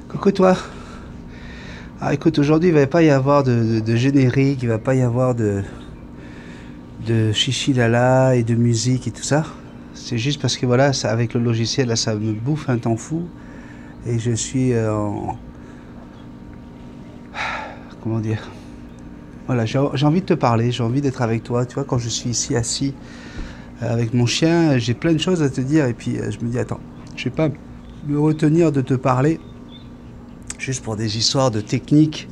Coucou toi. Ah écoute, aujourd'hui il va pas y avoir de générique, il va pas y avoir de chichi lala et de musique et tout ça. C'est juste parce que voilà, ça, avec le logiciel là, ça me bouffe un temps fou et je suis en... Comment dire? Voilà, j'ai envie de te parler, j'ai envie d'être avec toi. Tu vois, quand je suis ici assis avec mon chien, j'ai plein de choses à te dire et puis je me dis attends, je vais pas me retenir de te parler juste pour des histoires de technique.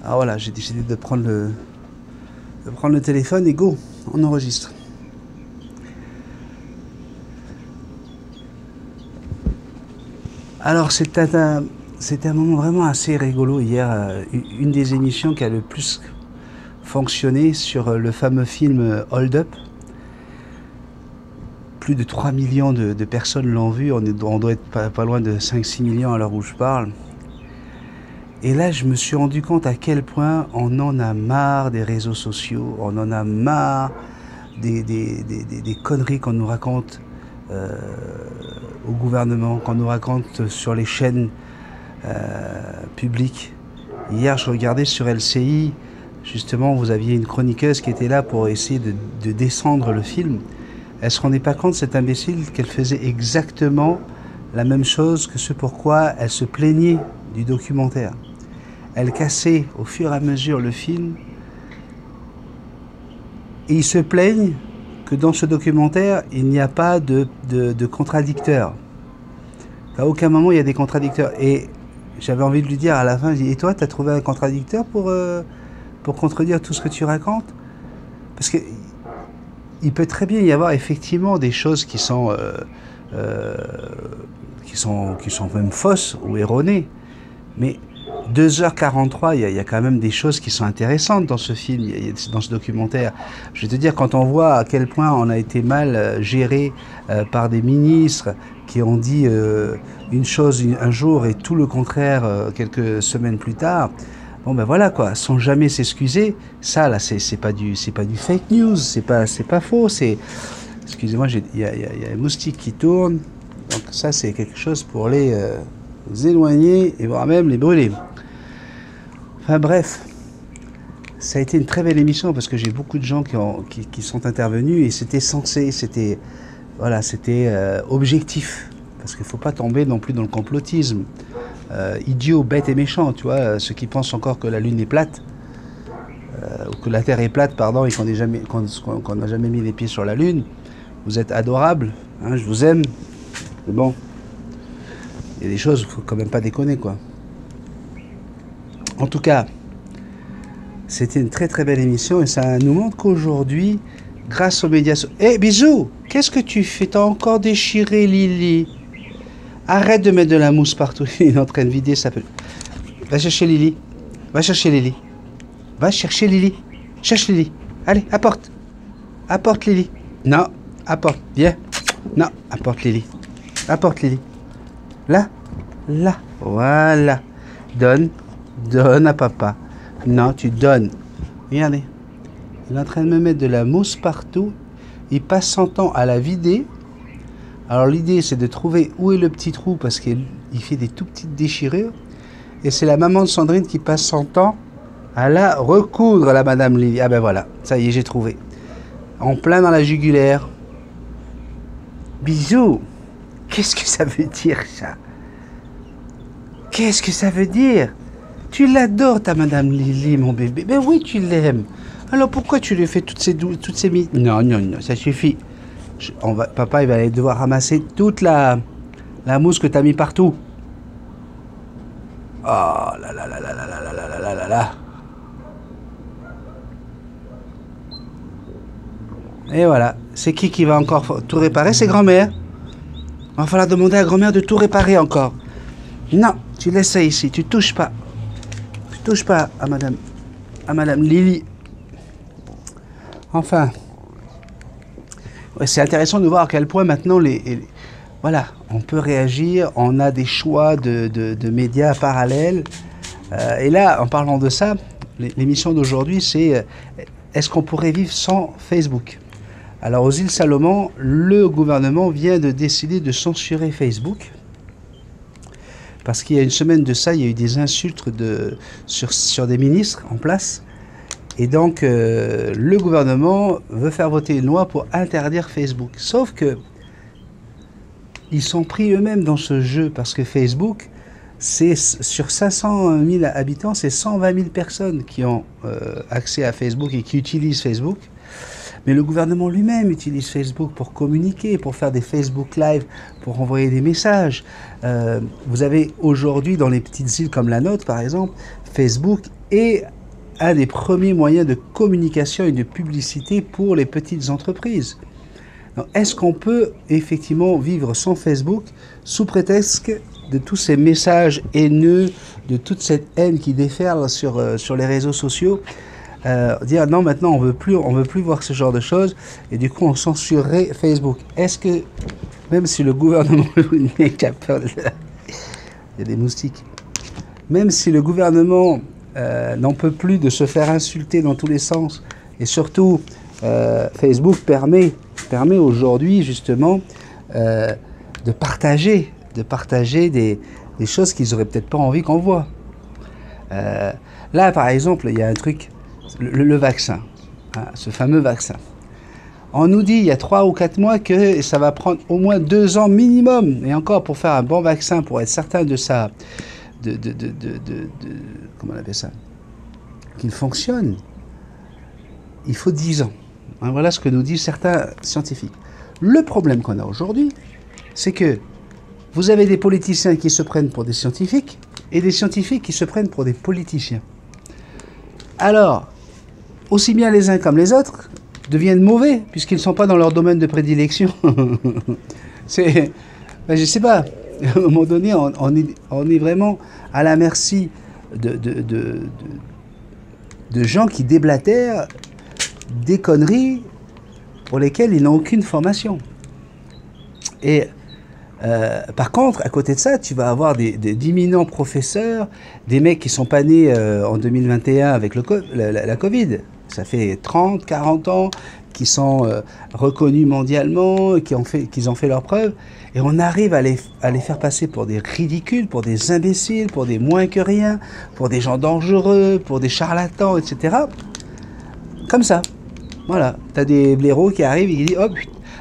Ah voilà, j'ai décidé de prendre le téléphone et go, on enregistre. Alors c'était un moment vraiment assez rigolo hier, une des émissions qui a le plus fonctionné sur le fameux film Hold Up. Plus de 3 millions de personnes l'ont vu, on doit être pas loin de 5-6 millions à l'heure où je parle. Et là, je me suis rendu compte à quel point on en a marre des réseaux sociaux, on en a marre des conneries qu'on nous raconte au gouvernement, qu'on nous raconte sur les chaînes publiques. Hier, je regardais sur LCI, justement, vous aviez une chroniqueuse qui était là pour essayer de descendre le film. Elle se rendait pas compte, cette imbécile, qu'elle faisait exactement la même chose que ce pourquoi elle se plaignait du documentaire. Elle cassait au fur et à mesure le film et ils se plaignent que dans ce documentaire, il n'y a pas de contradicteurs. À aucun moment, il y a des contradicteurs. Et j'avais envie de lui dire à la fin, je dis, et toi, tu as trouvé un contradicteur pour contredire tout ce que tu racontes? Parce que il peut très bien y avoir effectivement des choses qui sont même fausses ou erronées. Mais 2h43, il y a quand même des choses qui sont intéressantes dans ce film, dans ce documentaire. Je vais te dire, quand on voit à quel point on a été mal géré par des ministres qui ont dit une chose un jour et tout le contraire quelques semaines plus tard, bon ben voilà quoi, sans jamais s'excuser, ça là c'est pas du fake news, c'est pas faux, c'est... Excusez-moi, il y a un moustique qui tourne, donc ça c'est quelque chose pour les éloigner et voire même les brûler. Enfin bref, ça a été une très belle émission parce que j'ai beaucoup de gens qui sont intervenus et c'était censé, c'était objectif, parce qu'il ne faut pas tomber non plus dans le complotisme. Idiot, bête et méchant, tu vois, ceux qui pensent encore que la Lune est plate, ou que la Terre est plate, pardon, et qu'on n'a jamais mis les pieds sur la Lune, vous êtes adorables, hein, je vous aime, mais bon, il y a des choses, il ne faut quand même pas déconner, quoi. En tout cas, c'était une très très belle émission et ça nous montre qu'aujourd'hui, grâce aux médias sociaux... Eh, bisous! Qu'est-ce que tu fais? T'as encore déchiré, Lily? Arrête de mettre de la mousse partout. Il est en train de vider sa... Va chercher Lily. Va chercher Lily. Va chercher Lily. Cherche Lily. Allez, apporte. Apporte Lily. Non, apporte. Viens. Non, apporte Lily. Apporte Lily. Là. Là. Voilà. Donne. Donne à papa. Non, tu donnes. Regardez. Il est en train de me mettre de la mousse partout. Il passe son temps à la vider. Alors l'idée c'est de trouver où est le petit trou parce qu'il fait des tout petites déchirures. Et c'est la maman de Sandrine qui passe son temps à la recoudre, la madame Lily. Ah ben voilà, ça y est, j'ai trouvé. En plein dans la jugulaire. Bisous. Qu'est-ce que ça veut dire ça? Qu'est-ce que ça veut dire? Tu l'adores ta madame Lily, mon bébé. Ben oui, tu l'aimes. Alors pourquoi tu lui fais toutes ces Non, non, non, ça suffit. Papa, il va aller devoir ramasser toute la mousse que tu as mis partout. Oh là là là là là là là là là là là. Et voilà. C'est qui va encore tout réparer? C'est grand-mère. Il va falloir demander à grand-mère de tout réparer encore. Non, tu laisses ça ici. Tu touches pas. Tu touches pas à madame Lily. Enfin... C'est intéressant de voir à quel point maintenant, voilà, on peut réagir, on a des choix de médias parallèles. Et là, en parlant de ça, l'émission d'aujourd'hui, c'est est-ce qu'on pourrait vivre sans Facebook? Alors aux îles Salomon, le gouvernement vient de décider de censurer Facebook. Parce qu'il y a une semaine de ça, il y a eu des insultes sur des ministres en place. Et donc, le gouvernement veut faire voter une loi pour interdire Facebook. Sauf que ils sont pris eux-mêmes dans ce jeu, parce que Facebook, c'est sur 500 000 habitants, c'est 120 000 personnes qui ont accès à Facebook et qui utilisent Facebook. Mais le gouvernement lui-même utilise Facebook pour communiquer, pour faire des Facebook Live, pour envoyer des messages. Vous avez aujourd'hui, dans les petites îles comme la nôtre, par exemple, Facebook est un des premiers moyens de communication et de publicité pour les petites entreprises. Est-ce qu'on peut effectivement vivre sans Facebook sous prétexte de tous ces messages haineux, de toute cette haine qui déferle sur les réseaux sociaux? Dire non, maintenant on veut plus voir ce genre de choses, et du coup on censurerait Facebook. Est-ce que, même si le gouvernement il y a des moustiques, même si le gouvernement n'en peut plus de se faire insulter dans tous les sens, et surtout Facebook permet aujourd'hui justement de partager des choses qu'ils auraient peut-être pas envie qu'on voit. Là par exemple, il y a un truc, le vaccin, hein, ce fameux vaccin. On nous dit il y a 3 ou 4 mois que ça va prendre au moins 2 ans minimum. Et encore, pour faire un bon vaccin, pour être certain de ça, comment on appelle ça, qu'il fonctionne, il faut 10 ans. Hein, voilà ce que nous disent certains scientifiques. Le problème qu'on a aujourd'hui, c'est que vous avez des politiciens qui se prennent pour des scientifiques et des scientifiques qui se prennent pour des politiciens. Alors, aussi bien les uns comme les autres deviennent mauvais, puisqu'ils ne sont pas dans leur domaine de prédilection. Je ne sais pas, à un moment donné, on est vraiment à la merci de gens qui déblatèrent des conneries pour lesquelles ils n'ont aucune formation. Et par contre, à côté de ça, tu vas avoir d'imminents professeurs, des mecs qui sont pas nés en 2021 avec la Covid. Ça fait 30, 40 ans, qui sont reconnus mondialement, qu'ils ont fait leurs preuves, et on arrive à les faire passer pour des ridicules, pour des imbéciles, pour des moins que rien, pour des gens dangereux, pour des charlatans, etc. Comme ça. Voilà. Tu as des blaireaux qui arrivent et qui disent, hop,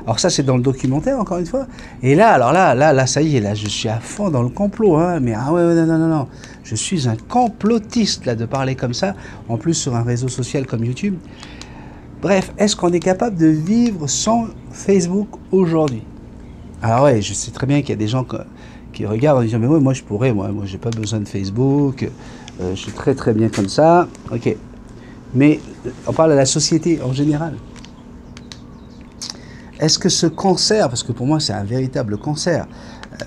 alors ça c'est dans le documentaire encore une fois, et là, alors là, ça y est, là je suis à fond dans le complot, hein, mais ah ouais, non, je suis un complotiste là de parler comme ça, en plus sur un réseau social comme YouTube. Bref, est-ce qu'on est capable de vivre sans Facebook aujourd'hui? Alors ouais, je sais très bien qu'il y a des gens qui regardent en disant, mais ouais, moi je pourrais, moi j'ai pas besoin de Facebook, je suis très très bien comme ça, ok. Mais on parle de la société en général. Est-ce que ce cancer, parce que pour moi c'est un véritable cancer,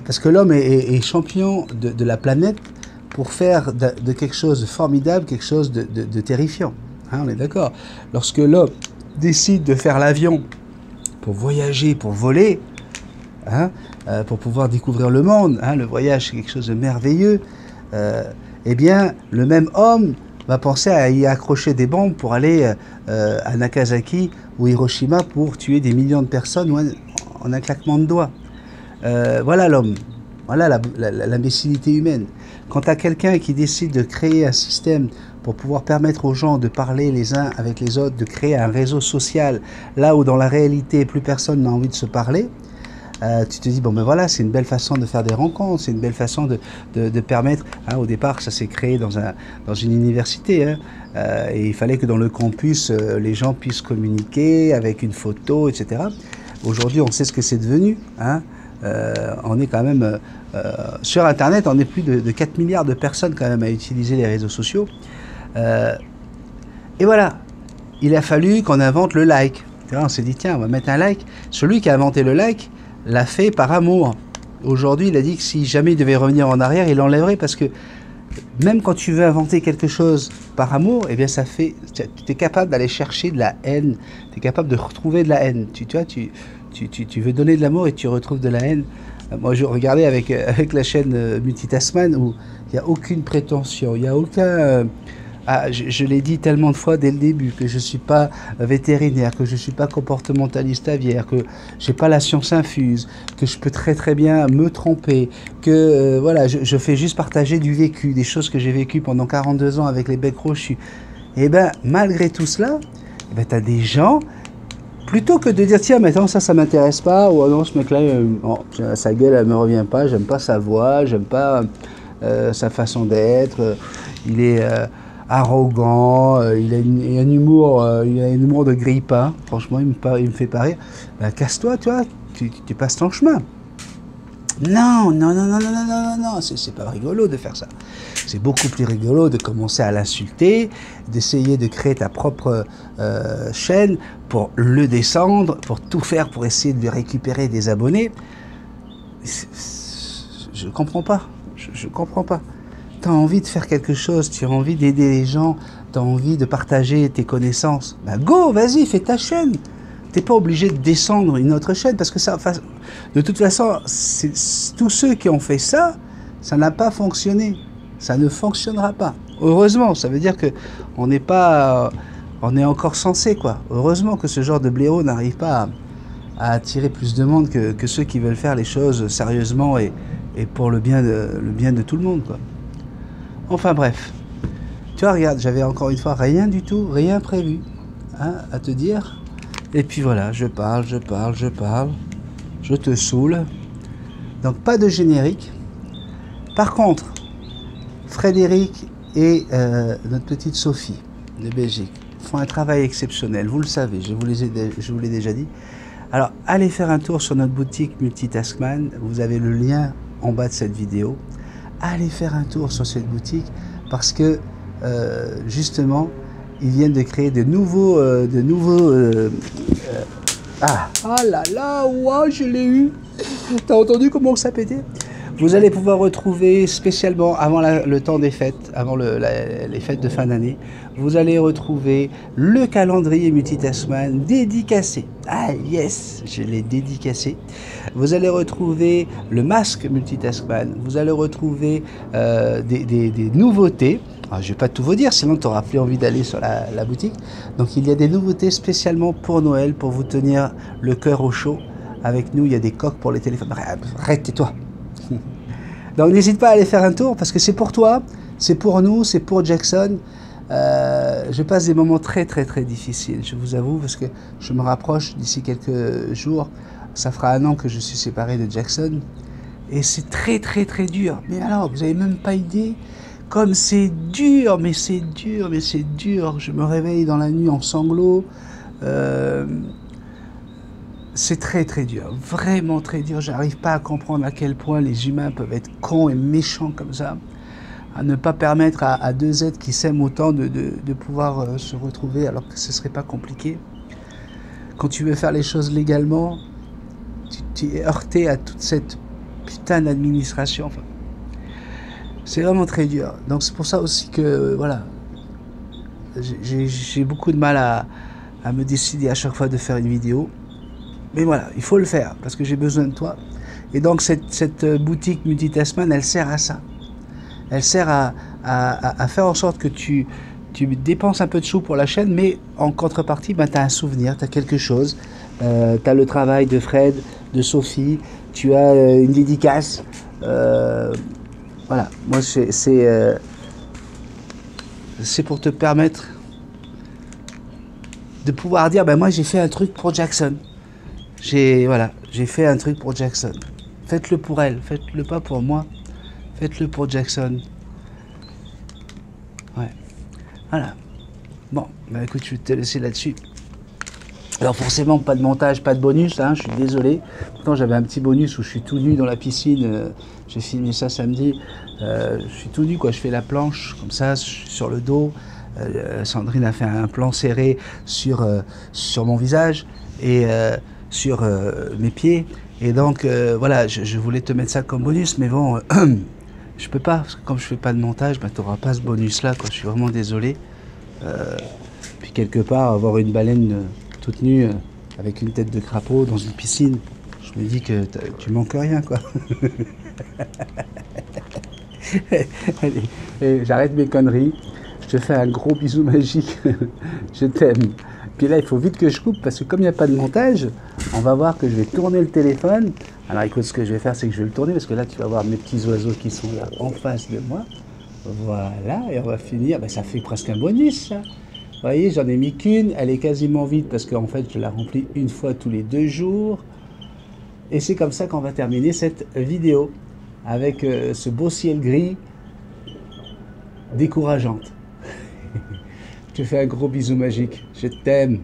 parce que l'homme est champion de la planète pour faire de quelque chose de formidable, quelque chose de terrifiant. Hein, on est d'accord. Lorsque l'homme décide de faire l'avion pour voyager, pour voler, hein, pour pouvoir découvrir le monde, hein, le voyage c'est quelque chose de merveilleux, eh bien le même homme va penser à y accrocher des bombes pour aller à Nagasaki ou Hiroshima pour tuer des millions de personnes en un claquement de doigts. Voilà l'homme, voilà l'imbécilité humaine. Quand tu as quelqu'un qui décide de créer un système pour pouvoir permettre aux gens de parler les uns avec les autres, de créer un réseau social, là où dans la réalité plus personne n'a envie de se parler, tu te dis, bon ben voilà, c'est une belle façon de faire des rencontres, c'est une belle façon de permettre, hein, au départ ça s'est créé dans une université, hein, et il fallait que dans le campus, les gens puissent communiquer avec une photo, etc. Aujourd'hui on sait ce que c'est devenu, hein, on est quand même, sur Internet, on est plus de 4 milliards de personnes quand même à utiliser les réseaux sociaux, et voilà, il a fallu qu'on invente le like. On s'est dit, tiens, on va mettre un like. Celui qui a inventé le like l'a fait par amour. Aujourd'hui, il a dit que si jamais il devait revenir en arrière, il l'enlèverait, parce que même quand tu veux inventer quelque chose par amour, eh bien ça fait, tu es capable d'aller chercher de la haine, tu es capable de retrouver de la haine. Tu veux donner de l'amour et tu retrouves de la haine. Moi, je regardais avec la chaîne Multitasman où il n'y a aucune prétention, il n'y a aucun Ah, je l'ai dit tellement de fois dès le début que je ne suis pas vétérinaire, que je ne suis pas comportementaliste aviaire, que j'ai pas la science infuse, que je peux très très bien me tromper, que voilà, je fais juste partager du vécu, des choses que j'ai vécues pendant 42 ans avec les becs crochus. Et ben malgré tout cela, eh ben, tu as des gens, plutôt que de dire tiens maintenant ça m'intéresse pas, ou oh non ce mec là, oh, sa gueule elle me revient pas, j'aime pas sa voix, j'aime pas sa façon d'être, il est arrogant, il a un humour de grille-pain, franchement il me fait pas rire. Ben, casse-toi, tu vois, tu passes ton chemin. Non, non, non, non, non, non, non, non, non, c'est pas rigolo de faire ça. C'est beaucoup plus rigolo de commencer à l'insulter, d'essayer de créer ta propre chaîne pour le descendre, pour tout faire pour essayer de lui récupérer des abonnés. Je comprends pas, je comprends pas. Tu as envie de faire quelque chose, tu as envie d'aider les gens, tu as envie de partager tes connaissances. Ben go, vas-y, fais ta chaîne. T'es pas obligé de descendre une autre chaîne parce que ça, de toute façon, tous ceux qui ont fait ça, ça n'a pas fonctionné. Ça ne fonctionnera pas. Heureusement, ça veut dire que on n'est pas, on est encore censé quoi. Heureusement que ce genre de blaireau n'arrive pas à attirer plus de monde que ceux qui veulent faire les choses sérieusement et pour le bien de tout le monde quoi. Enfin bref, tu vois, regarde, j'avais encore une fois rien du tout, rien prévu hein, à te dire. Et puis voilà, je parle, je te saoule. Donc pas de générique. Par contre, Frédéric et notre petite Sophie de Belgique font un travail exceptionnel. Vous le savez, je vous l'ai déjà dit. Alors allez faire un tour sur notre boutique Multitaskman. Vous avez le lien en bas de cette vidéo. Allez faire un tour sur cette boutique parce que justement, ils viennent de créer de nouveaux ah là là, wow, je l'ai eu. T'as entendu comment ça pétait? Vous allez pouvoir retrouver spécialement avant le temps des fêtes, avant les fêtes de fin d'année, vous allez retrouver le calendrier Multitaskman dédicacé. Ah yes, je l'ai dédicacé. Vous allez retrouver le masque Multitaskman. Vous allez retrouver des nouveautés. Alors, je ne vais pas tout vous dire, sinon tu n'auras plus envie d'aller sur la boutique. Donc il y a des nouveautés spécialement pour Noël, pour vous tenir le cœur au chaud. Avec nous, il y a des coques pour les téléphones. Arrête, tais-toi. Donc n'hésite pas à aller faire un tour parce que c'est pour toi, c'est pour nous, c'est pour Jackson. Je passe des moments très très très difficiles, je vous avoue, parce que je me rapproche d'ici quelques jours. Ça fera 1 an que je suis séparé de Jackson. Et c'est très très très dur. Mais alors, vous n'avez même pas idée comme c'est dur, mais c'est dur, mais c'est dur. Je me réveille dans la nuit en sanglots. C'est très très dur, vraiment très dur. J'arrive pas à comprendre à quel point les humains peuvent être cons et méchants comme ça, à ne pas permettre à deux êtres qui s'aiment autant de pouvoir se retrouver alors que ce serait pas compliqué. Quand tu veux faire les choses légalement, tu es heurté à toute cette putain d'administration. Enfin, c'est vraiment très dur. Donc c'est pour ça aussi que voilà, j'ai beaucoup de mal à me décider à chaque fois de faire une vidéo. Mais voilà, il faut le faire, parce que j'ai besoin de toi. Et donc cette boutique Multitaskman, elle sert à ça. Elle sert à faire en sorte que tu dépenses un peu de sous pour la chaîne, mais en contrepartie, ben, tu as un souvenir, tu as quelque chose. Tu as le travail de Fred, de Sophie, tu as une dédicace. Voilà, moi c'est pour te permettre de pouvoir dire, ben moi j'ai fait un truc pour Jackson. J'ai fait un truc pour Jackson. Faites-le pour elle, faites-le pas pour moi. Faites-le pour Jackson. Ouais. Voilà. Bon, bah écoute, je vais te laisser là-dessus. Alors forcément, pas de montage, pas de bonus, hein, je suis désolé. Pourtant, j'avais un petit bonus où je suis tout nu dans la piscine. J'ai filmé ça samedi. Je suis tout nu, quoi. Je fais la planche, comme ça, sur le dos. Sandrine a fait un plan serré sur mon visage. Et... sur mes pieds, et donc voilà, je voulais te mettre ça comme bonus, mais bon, je peux pas, parce que comme je fais pas de montage, bah, tu n'auras pas ce bonus là, quoi. Je suis vraiment désolé. Puis quelque part, avoir une baleine toute nue avec une tête de crapaud dans une piscine, je me dis que tu manques rien, quoi. Allez, j'arrête mes conneries. te fais un gros bisou magique. Je t'aime. Puis là, il faut vite que je coupe parce que comme il n'y a pas de montage, on va voir que je vais tourner le téléphone. Alors écoute, ce que je vais faire, c'est que je vais le tourner parce que là, tu vas voir mes petits oiseaux qui sont là en face de moi. Voilà, et on va finir. Ben, ça fait presque un bonus, ça. Vous voyez, j'en ai mis qu'une. Elle est quasiment vide parce qu'en fait, je la remplis une fois tous les 2 jours. Et c'est comme ça qu'on va terminer cette vidéo avec ce beau ciel gris décourageante. Je te fais un gros bisou magique. Je t'aime.